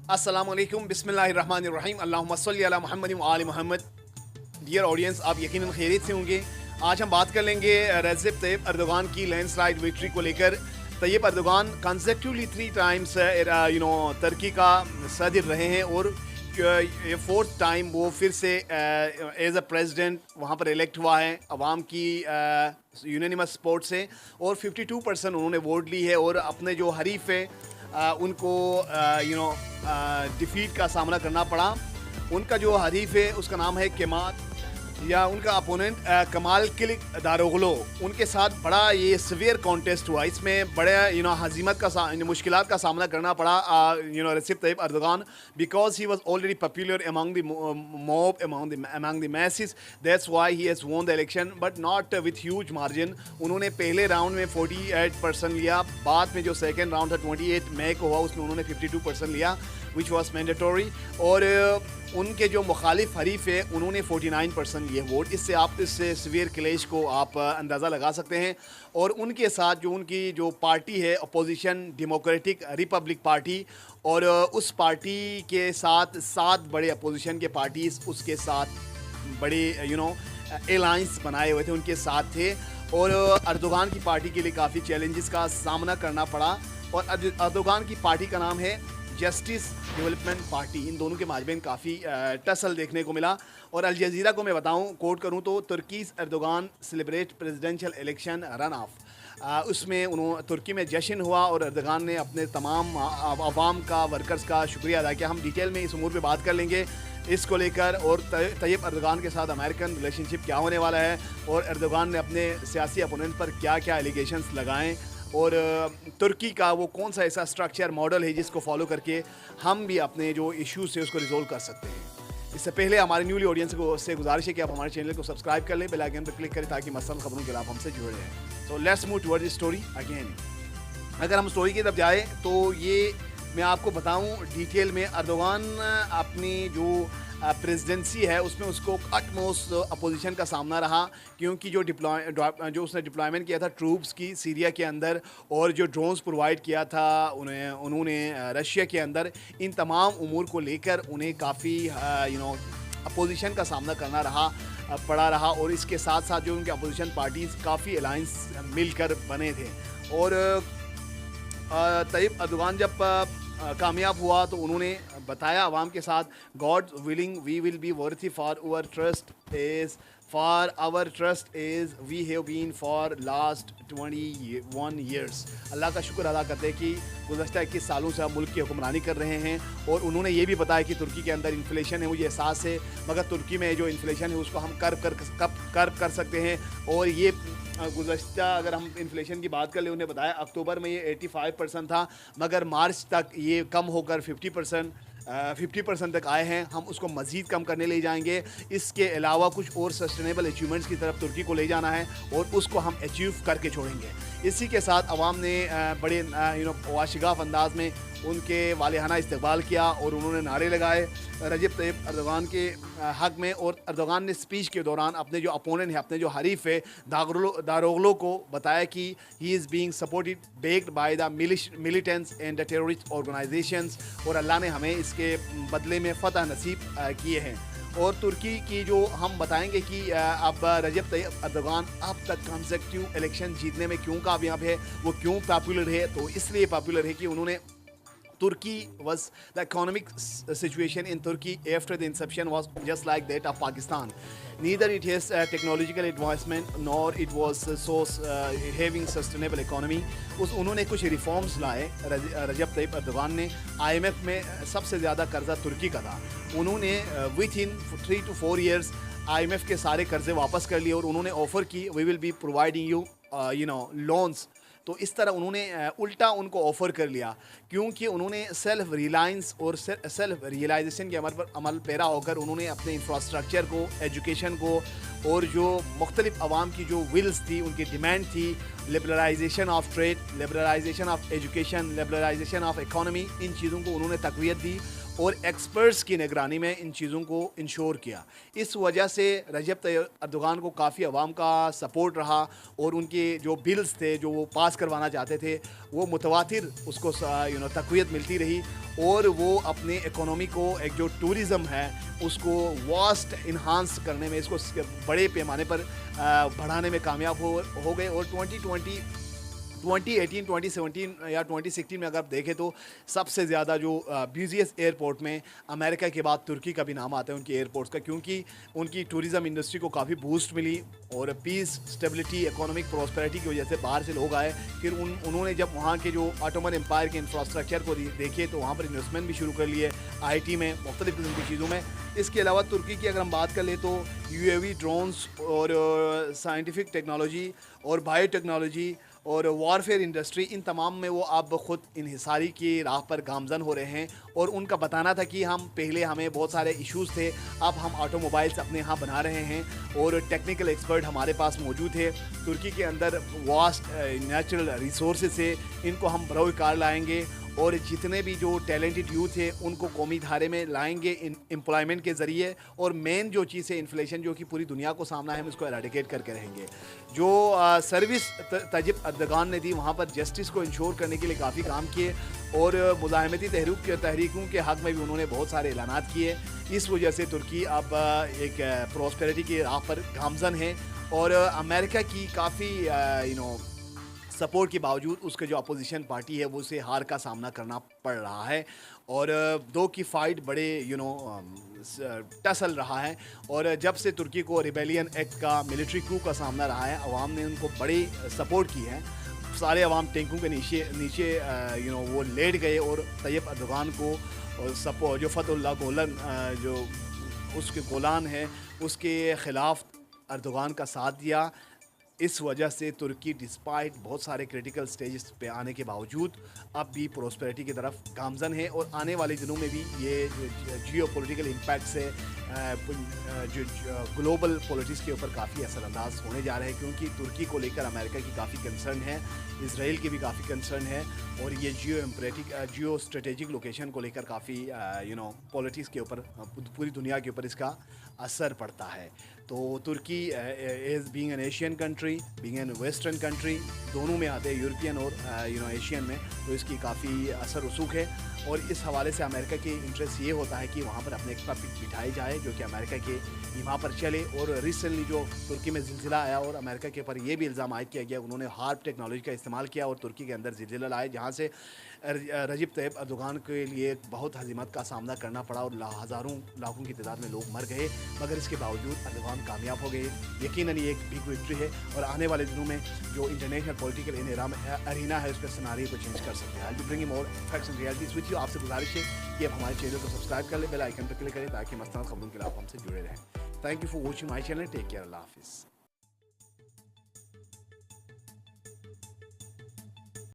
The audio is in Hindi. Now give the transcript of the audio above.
अस्सलामुअलैकुम बिस्मिल्लाहिर्रहमानिर्रहीम अल्लाहुम्मा सल्ली अला मुहम्मद व आलि मोहम्मद। डियर ऑडियंस, आप यकीनन खैरियत से होंगे। आज हम बात कर लेंगे रेसिप तैयब अर्दोगान की लैंडस्लाइड विक्ट्री को लेकर। तैयब अर्दोगान कंसेक्टिवली 3 टाइम्स तुर्की का सदर रहे हैं और ये 4th टाइम वो फिर से एज अ प्रेसिडेंट वहाँ पर इलेक्ट हुआ है अवाम की यूनानिमस सपोर्ट से, और 52% उन्होंने वोट ली है। और अपने जो हरीफ है उनको डिफीट का सामना करना पड़ा। उनका जो हरीफ है उसका नाम है केमाल, या उनका अपोनेंट कमाल किलिक दारोगलो। उनके साथ बड़ा ये सिवियर कॉन्टेस्ट हुआ। इसमें बड़े हजीमत का मुश्किलात का सामना करना पड़ा Recep Tayyip Erdogan, because he was already popular among the mob, among the masses. That's why he has won the election but not with huge margin. उन्होंने पहले राउंड में 48% लिया, बाद में जो सेकेंड राउंड था 28 मई को हुआ उसमें उन्होंने 52% लिया, विच वॉज मैंडेटोरी। और उनके जो मुखालिफ हरीफ है उन्होंने 49% लिए वोट। इससे आप इस सिवियर क्लेश को आप अंदाज़ा लगा सकते हैं। और उनके साथ जो उनकी जो पार्टी है अपोजिशन डेमोक्रेटिक रिपब्लिक पार्टी, और उस पार्टी के साथ 7 बड़े अपोजिशन के पार्टीज उसके साथ बड़े अलायंस बनाए हुए थे, उनके साथ थे। और अर्दोगान की पार्टी के लिए काफ़ी चैलेंजेस का सामना करना पड़ा। और अर्दोगान की पार्टी का नाम है जस्टिस डेवलपमेंट पार्टी। इन दोनों के माजबैन काफ़ी टसल देखने को मिला। और अल जज़ीरा को मैं बताऊं, कोट करूं तो Turkey's Erdogan celebrate presidential election run off. उसमें तुर्की में जश्न हुआ और अर्दोगान ने अपने तमाम अवाम का, वर्कर्स का शुक्रिया अदा किया। हम डिटेल में इस उमूर पे बात कर लेंगे इसको लेकर, और तैयब अर्दोगान के साथ अमेरिकन रिलेशनशिप क्या होने वाला है, और अर्दोगान ने अपने सियासी अपोनेंट पर क्या क्या एलिगेशंस लगाएं, और तुर्की का वो कौन सा ऐसा स्ट्रक्चर मॉडल है जिसको फॉलो करके हम भी अपने जो इश्यूज है उसको रिजोल्व कर सकते हैं। इससे पहले हमारे न्यूली ऑडियंस को से गुजारिश है कि आप हमारे चैनल को सब्सक्राइब कर लें, बेल आइकन पर क्लिक करें ताकि मसलन खबरों के आप हमसे जुड़े रहें। तो let's move towards the story again. अगर हम स्टोरी की तरफ जाए तो ये मैं आपको बताऊं डिटेल में, अर्दोगान अपनी जो प्रेसिडेंसी है उसमें उसको अटमोस्ट अपोजिशन का सामना रहा, क्योंकि जो उसने डिप्लॉयमेंट किया था ट्रूप्स की सीरिया के अंदर, और जो ड्रोन्स प्रोवाइड किया था उन्होंने रशिया के अंदर, इन तमाम उमूर को लेकर उन्हें काफ़ी अपोजिशन का सामना करना पड़ा रहा। और इसके साथ साथ जो उनके अपोजिशन पार्टीज़ काफ़ी अलायंस मिलकर बने थे। और तैयब अर्दोगान जब कामयाब हुआ तो उन्होंने बताया आवाम के साथ, God willing we will be worthy for our trust is we have been for last 21 years. अल्लाह का शुक्र अदा करते हैं कि गुज़श्ता 21 सालों से आप मुल्क की हुक्मरानी कर रहे हैं। और उन्होंने ये भी बताया कि तुर्की के अंदर इन्फ्लेशन है, मुझे एहसास है, मगर तुर्की में जो इन्फ्लेशन है उसको हम कर्व कर सकते हैं। और ये गुज़श्ता अगर हम इन्फ्लेशन की बात कर ले, उन्हें बताया अक्टूबर में ये 85% था, मगर मार्च तक ये कम होकर 50% तक आए हैं। हम उसको मज़ीद कम करने ले जाएंगे। इसके अलावा कुछ और सस्टेनेबल अचीवमेंट्स की तरफ तुर्की को ले जाना है और उसको हम अचीव करके छोड़ेंगे। इसी के साथ अवाम ने बड़े वाशिगाफ अंदाज में उनके वालिहाना इस्तकबाल किया और उन्होंने नारे लगाए रजब तैयब अर्दोगान के हक़ में। और अर्दोगान ने स्पीच के दौरान अपने जो अपोनेंट है, अपने जो हरीफ है दारोगलो को बताया कि he is being supported baked by the militants and the terrorist organisations, और अल्लाह ने हमें इसके बदले में फ़तह नसीब किए हैं। और तुर्की की जो हम बताएंगे कि अब रजब तैयब अर्दोगान अब तक कंसेक्यूटिव इलेक्शन जीतने में क्यों कामयाब है, वो क्यों पॉपुलर है, तो इसलिए पॉपुलर है कि उन्होंने Turkey was the economic situation in Turkey after the inception was just like that of Pakistan. Neither it has technological advancement nor it was having sustainable economy. उन्होंने कुछ रिफॉर्म्स लाए रजब तैयब अर्दोगान ने। IMF में सबसे ज़्यादा कर्जा तुर्की का था। उन्होंने with in 3 to 4 years IMF के सारे कर्जे वापस कर लिए और उन्होंने ऑफ़र की we will be providing you loans. तो इस तरह उन्होंने उल्टा उनको ऑफ़र कर लिया, क्योंकि उन्होंने सेल्फ रिलायंस और सेल्फ रियलाइजेशन के अमल पैरा होकर उन्होंने अपने इंफ्रास्ट्रक्चर को, एजुकेशन को, और जो मुख्तलिफ आवाम की जो विल्स थी, उनकी डिमांड थी, liberalisation of trade, liberalisation of education, liberalisation of economy, इन चीज़ों को उन्होंने तक़वियत दी। और एक्सपर्ट्स की निगरानी में इन चीज़ों को इंश्योर किया। इस वजह से रजब तैयब अर्दोगान को काफ़ी अवाम का सपोर्ट रहा और उनके जो बिल्स थे जो वो पास करवाना चाहते थे वो मुतवातिर उसको तक़वियत मिलती रही और वो अपने इकोनॉमी को एक जो टूरिज़म है उसको वास्ट इन्हांस करने में, इसको बड़े पैमाने पर बढ़ाने में कामयाब हो गए। और 2018, 2017 या 2016 में अगर आप देखें तो सबसे ज़्यादा जो बिज़ीएस्ट एयरपोर्ट में अमेरिका के बाद तुर्की का भी नाम आता है उनके एयरपोर्ट्स का, क्योंकि उनकी टूरिज़म इंडस्ट्री को काफ़ी बूस्ट मिली और पीस, स्टेबिलिटी, इकोनॉमिक प्रॉस्पेरिटी की वजह से बाहर से लोग आए। फिर उन्होंने जब वहाँ के जो ऑटोमन एम्पायर के इंफ्रास्ट्रक्चर को देखे तो वहाँ पर इन्वेस्टमेंट भी शुरू कर लिए आईटी में, मुख्तलिफ़ किस्म की चीज़ों में। इसके अलावा तुर्की की अगर हम बात कर ले तो यूएवी ड्रोन्स और साइंटिफिक टेक्नोलॉजी और बायोटेक्नोलॉजी और वारफेयर इंडस्ट्री, इन तमाम में वो अब ख़ुद इन्हिसारी की राह पर गामजन हो रहे हैं। और उनका बताना था कि हमें बहुत सारे इश्यूज़ थे, अब हम ऑटोमोबाइल्स अपने यहाँ बना रहे हैं और टेक्निकल एक्सपर्ट हमारे पास मौजूद है। तुर्की के अंदर वास्ट नेचुरल रिसोर्सेज से इनको हम बरोकार लाएंगे और जितने भी जो टैलेंटेड यूथ है उनको कौमी धारे में लाएंगे एम्प्लॉयमेंट के ज़रिए। और मेन जो चीज़ है इन्फ्लेशन जो कि पूरी दुनिया को सामना है, हम इसको एराडिकेट करके रहेंगे। जो सर्विस तैयब अर्दोगान ने दी वहाँ पर जस्टिस को इंश्योर करने के लिए काफ़ी काम किए और मुज़ाहमती तहरीकों के हक़ में भी उन्होंने बहुत सारे ऐलानात किए। इस वजह से तुर्की अब एक प्रॉस्पेरिटी की राह पर गामजन है और अमेरिका की काफ़ी सपोर्ट के बावजूद उसके जो अपोजिशन पार्टी है वो उसे हार का सामना करना पड़ रहा है और दो की फाइट बड़े टसल रहा है। और जब से तुर्की को रिबेलियन एक्ट का, मिलिट्री कू का सामना रहा है, अवाम ने उनको बड़ी सपोर्ट की है। सारे अवाम टैंकों के नीचे वो लेट गए और तैयब अर्दोगान को सपोर्ट, जो फतहुल्लाह गोलन जो उसके गोलान है उसके ख़िलाफ़ अर्दोगान का साथ दिया। इस वजह से तुर्की डिस्पाइट बहुत सारे क्रिटिकल स्टेजेस पे आने के बावजूद अब भी प्रोस्पेरिटी की तरफ गामजन है और आने वाले दिनों में भी ये जियो पॉलिटिकल इम्पैक्ट से जो ग्लोबल पॉलिटिक्स के ऊपर काफ़ी असरअंदाज होने जा रहे हैं, क्योंकि तुर्की को लेकर अमेरिका की काफ़ी कंसर्न है, इसराइल की भी काफ़ी कंसर्न है और ये जियो स्ट्रेटेजिक लोकेशन को लेकर काफ़ी पॉलिटिक्स के ऊपर, पूरी दुनिया के ऊपर इसका असर पड़ता है। तो तुर्की as being an Asian country, being an western country, दोनों में आते हैं, यूरोपियन और एशियन में, तो इसकी काफ़ी असर रसूख है। और इस हवाले से अमेरिका के इंटरेस्ट ये होता है कि वहाँ पर अपने एक्स्ट्रा पिक बिठाई जाए जो कि अमेरिका के वहाँ पर चले। और रिसेंटली जो तुर्की में ज़िलज़िला आया और अमेरिका के ऊपर ये भी इल्ज़ाम आयद किया गया, उन्होंने हार्प टेक्नोलॉजी का इस्तेमाल किया और तुर्की के अंदर ज़िलज़िला लाए, जहाँ से रजब तैयब अर्दोगान के लिए बहुत हज़ीमत का सामना करना पड़ा और हज़ारों लाखों की तादाद में लोग मर गए, मगर इसके बावजूद अर्दोगान कामयाब हो गए। यकीनन ये एक बिग विक्ट्री है और आने वाले दिनों में जो इंटरनेशनल पॉलिटिकल अरीना है उसका सिनारियो को चेंज कर सकते हैं। I will bring more facts and realities with you. आपसे गुजारिश है कि आप हमारे चैनल को सब्सक्राइब कर लें, बेल आइकन पर क्लिक करें ताकि मसलन खबरों के लिए आप हमसे जुड़े रहें। Thank you for watching my channel. Take care. अल्लाह हाफिज़।